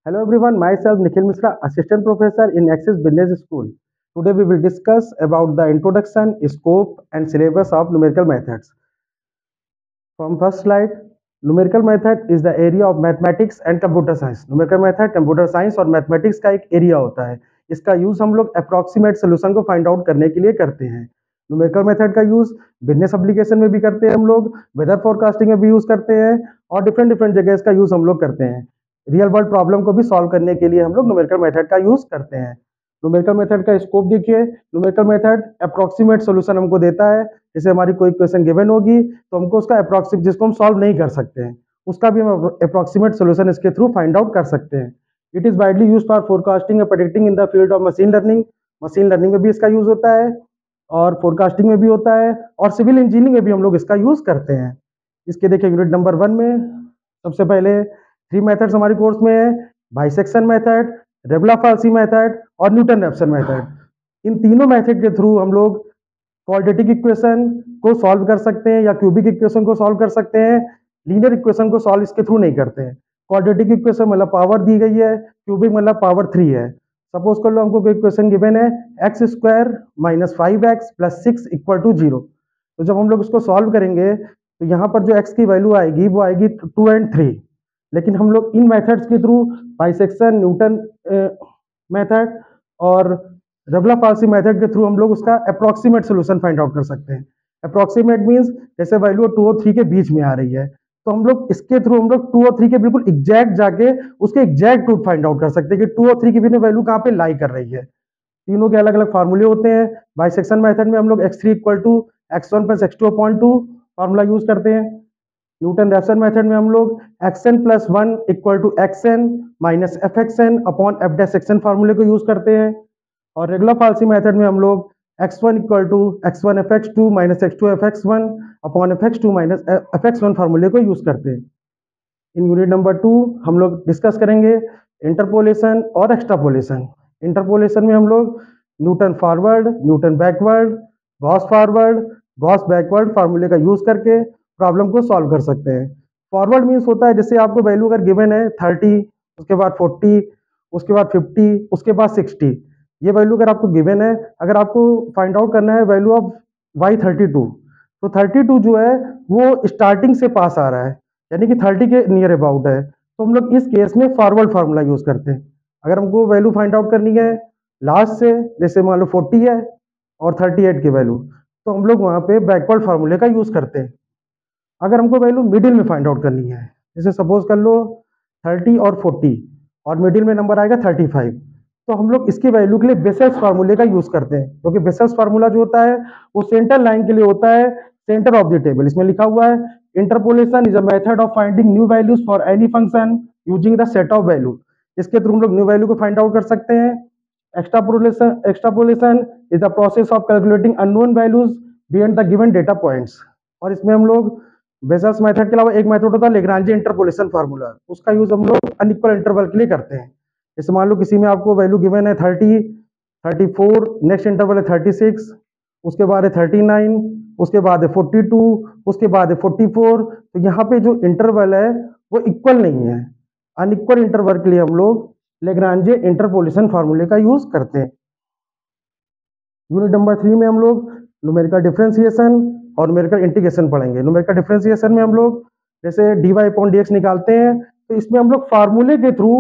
Hello everyone, myself Nikhil Mishra, Assistant Professor in Axis Business School. Today we will discuss about the introduction, scope and syllabus of numerical methods. From first slide, numerical method is the area of mathematics and computer science. Numerical method computer science और mathematics का एक area होता है. इसका use हम लोग approximate solution को find out करने के लिए करते हैं. न्यूमेरिकल मेथड का यूज बिजनेस एप्लीकेशन में भी करते हैं हम लोग, वेदर फोरकास्टिंग में भी यूज करते हैं और डिफरेंट डिफरेंट जगह इसका यूज हम लोग करते हैं. रियल वर्ल्ड प्रॉब्लम को भी सॉल्व करने के लिए हम लोग न्यूमेरिकल मेथड का यूज करते हैं. न्यूमेरिकल मेथड का स्कोप देखिए. न्यूमेरिकल मेथड अप्रोक्सीमेट सोल्यूशन हमको देता है. जैसे हमारी कोई क्वेश्चन गिवन होगी तो हमको उसका अप्रोक्सीमेट, जिसको हम सॉल्व नहीं कर सकते हैं, उसका भी हम अप्रोक्सीमेट सोल्यूशन इसके थ्रू फाइंड आउट कर सकते हैं. It is widely use for forecasting and predicting in the field of machine learning. Machine learning में भी इसका यूज होता है और फोरकास्टिंग में भी होता है और सिविल इंजीनियरिंग में भी हम लोग इसका यूज करते हैं. इसके देखिए यूनिट नंबर 1 में सबसे पहले 3 मेथड्स हमारे कोर्स में है. बाइसेक्शन मेथड, रेगुलर-फॉसी मेथड और न्यूटन-रैप्सन मेथड. इन तीनों मेथड के थ्रू हम लोग क्वाड्रेटिक इक्वेशन को सॉल्व कर सकते हैं या क्यूबिक इक्वेशन को सॉल्व कर सकते हैं. लीनियर इक्वेशन को सॉल्व इसके थ्रू नहीं करते हैं. क्वाड्रेटिक इक्वेशन मतलब पावर दी गई है, क्यूबिक मतलब पावर 3 है. सपोज कर लो हमको कोई इक्वेशन गिवन है x square minus 5x plus 6 equal to 0. तो जब हम लोग इसको सॉल्व करेंगे तो यहाँ पर जो x की वैल्यू आएगी वो आएगी 2 एंड 3. लेकिन हम लोग इन मेथड्स के थ्रू बाइसेक्शन, न्यूटन मेथड और रेगुलर-फॉसी मेथड के थ्रू हम लोग उसका अप्रोक्सीमेट सोल्यूशन फाइंड आउट कर सकते हैं. अप्रोक्सीमेट मींस जैसे वैल्यू 2 और 3 के बीच में आ रही है तो हम लोग इसके थ्रू हम लोग 2 और 3 के बिल्कुल एग्जैक्ट जाके उसके एग्जैक्ट रूट फाइंड आउट कर सकते हैं कि 2 और 3 के बीच में वैल्यू कहाँ पे लाई कर रही है. तीनों के अलग अलग फार्मूले होते हैं. बाइसेक्शन मेथड में हम लोग x3 equal to x1 plus x2 upon 2 formula use करते हैं. न्यूटन रैप्सन मेथड में हम लोग xn plus 1 equal to xn minus fxn upon f dash xn फार्मूले को यूज करते हैं. और रेगुलर-फॉसी मेथड में हम लोग x1 equal to x1 fx2 minus x2 fx1 upon fx2 minus fx1 फार्मूले को यूज करते हैं. इन यूनिट नंबर 2 हम लोग डिस्कस करेंगे इंटरपोलेशन और एक्सट्रापोलेशन. इंटरपोलेशन में हम लोग Newton forward, Newton backward, Gauss forward, Gauss backward फार्मूले का यूज करके प्रॉब्लम को सॉल्व कर सकते हैं. फॉरवर्ड मीन्स होता है जैसे आपको वैल्यू अगर गिवन है 30, उसके बाद 40, उसके बाद 50, उसके बाद 60. ये वैल्यू अगर आपको गिवन है, अगर आपको फाइंड आउट करना है वैल्यू ऑफ y32, तो 32 जो है वो स्टार्टिंग से पास आ रहा है यानी कि 30 के नियर अबाउट है. तो हम लोग इस केस में फॉरवर्ड फार्मूला यूज करते हैं. अगर हमको वैल्यू फाइंड आउट करनी है लास्ट से, जैसे मान लो 40 है और 38 की वैल्यू, तो हम लोग वहां पे बैकवर्ड फार्मूले का यूज करते हैं. अगर हमको वैल्यू मिडिल में फाइंड आउट करनी है, जैसे सपोज कर लो 30 और 40 और मिडिल में नंबर आएगा 35, तो हम लोग इसकी वैल्यू के लिए बेसेल्स फार्मूले का यूज करते हैं. क्योंकि बेसेल्स फार्मूला जो होता है वो सेंटर लाइन के लिए होता है, सेंटर ऑफ द टेबल. इसमें लिखा हुआ है interpolation is a method of finding new values for any function using the set of value. इसके थ्रू हम लोग न्यू वैल्यू को फाइंड आउट कर सकते हैं. Extrapolation is the process of calculating unknown values beyond the given data points. और इसमें हम लोग बेसेल्स मेथड के अलावा एक मेथड होता है लेग्रांजे इंटरपोलेशन फार्मूला. उसका यूज हम लोग अनइक्वल इंटरवल के लिए करते हैं. जैसे मान लो किसी में आपको वैल्यू गिवन है 30, 34, नेक्स्ट इंटरवल है 36, उसके बाद है 39, उसके बाद है 42, उसके बाद है 44. तो यहाँ पे जो इंटरवल है वो इक्वल नहीं है. अनइक्वल इंटरवल के लिए हम लोग लेग्रांजे इंटरपोलेशन फार्मूले का यूज करते हैं. यूनिट नंबर 3 में हम लोग न्यूमेरिकल डिफरेंशिएशन और न्यूमेरिकल इंटीग्रेशन पढ़ेंगे. न्यूमेरिकल डिफरेंशिएशन में हम लोग जैसे dy अपॉन dx निकालते हैं, तो इसमें हम लोग फार्मूले के थ्रू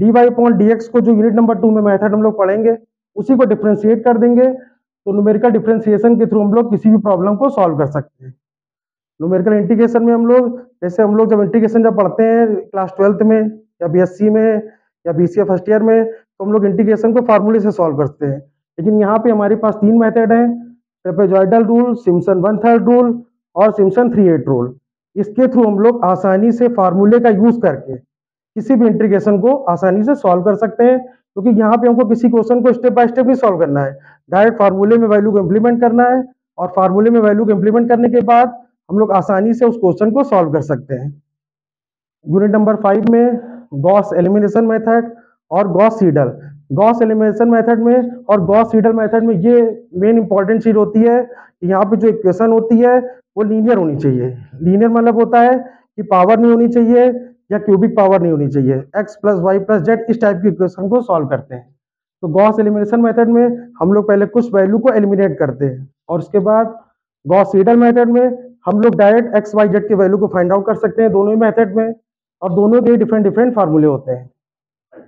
dy अपॉन dx को जो यूनिट नंबर 2 में मेथड हम लोग पढ़ेंगे उसी को डिफरेंशिएट कर देंगे. तो न्यूमेरिकल डिफरेंशिएशन के थ्रू हम लोग किसी भी प्रॉब्लम को सॉल्व कर सकते हैं. न्यूमेरिकल इंटीग्रेशन में हम लोग जैसे हम लोग जब इंटीग्रेशन जब पढ़ते हैं क्लास 12th में या बीएससी में या बीसीए फर्स्ट ईयर में, तो हम लोग इंटीग्रेशन को फार्मूले से सॉल्व करते हैं. लेकिन यहाँ पे हमारे पास 3 मेथड हैं, ट्रेपेजॉइडल रूल, सिम्पसन 1/3 रूल और सिम्पसन 3/8 रूल. इसके थ्रू हम लोग आसानी से फार्मूले का यूज करके किसी भी इंटीग्रेशन को आसानी से सॉल्व कर सकते हैं. क्योंकि यहाँ पे हमको किसी क्वेश्चन को स्टेप बाय स्टेप नहीं सॉल्व करना है, डायरेक्ट फार्मूले में वैल्यू को इम्प्लीमेंट करना है और फार्मूले में वैल्यू को इम्प्लीमेंट करने के बाद हम लोग आसानी से उस क्वेश्चन को सॉल्व कर सकते हैं. यूनिट नंबर 5 में गॉस एलिमिनेशन मेथड और Gauss Seidel. Gauss elimination method में और गॉस सीडल मेथड में ये मेन इंपॉर्टेंट चीज होती है कि यहाँ पे जो इक्वेशन होती है वो लीनियर होनी चाहिए. लीनियर मतलब होता है कि पावर नहीं होनी चाहिए, या क्यूबिक पावर नहीं होनी चाहिए। x plus y plus z इस टाइप की इक्वेशन को सॉल्व करते हैं। तो गॉस एलिमिनेशन मेथड में हम लोग पहले कुछ वैल्यू को एलिमिनेट करते हैं और उसके बाद गॉस सीडल मेथड में हम लोग डायरेक्ट एक्स वाई जेड की वैल्यू को फाइंड आउट कर सकते हैं दोनों ही मेथड में, और दोनों के डिफरेंट डिफरेंट फार्मूले होते हैं।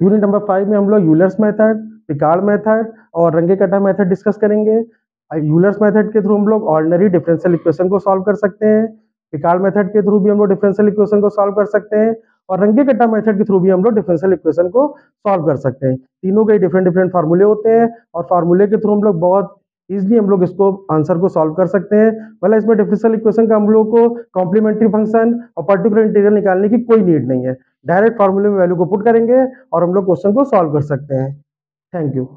यूनिट नंबर 5 में हम लोग यूलर्स मेथड, पिकार्ड मेथड और रंगे कटा मेथड डिस्कस करेंगे। यूलर्स मेथड के थ्रू हम लोग ऑर्डिनरी डिफरेंशियल इक्वेशन को सॉल्व कर सकते हैं, पिकार्ड मेथड के थ्रू भी हम लोग डिफरेंशियल इक्वेशन को सॉल्व कर सकते हैं, और रंगे कटा मेथड के थ्रू भी हम लोग डिफरेंशियल इक्वेशन को सॉल्व कर सकते हैं। तीनों के डिफरेंट डिफरेंट फार्मूले होते हैं और फार्मूले के थ्रू हम लोग बहुत इजीली हम लोग इसको आंसर को सॉल्व कर सकते हैं। मतलब इसमें डिफरेंशियल इक्वेशन का हम लोग को कॉम्प्लीमेंट्री फंक्शन और पर्टिकुलर इंटीग्रल निकालने की कोई नीड नहीं है। डायरेक्ट फार्मूले में वैल्यू को पुट करेंगे और हम लोग क्वेश्चन को सॉल्व कर सकते हैं। Thank you.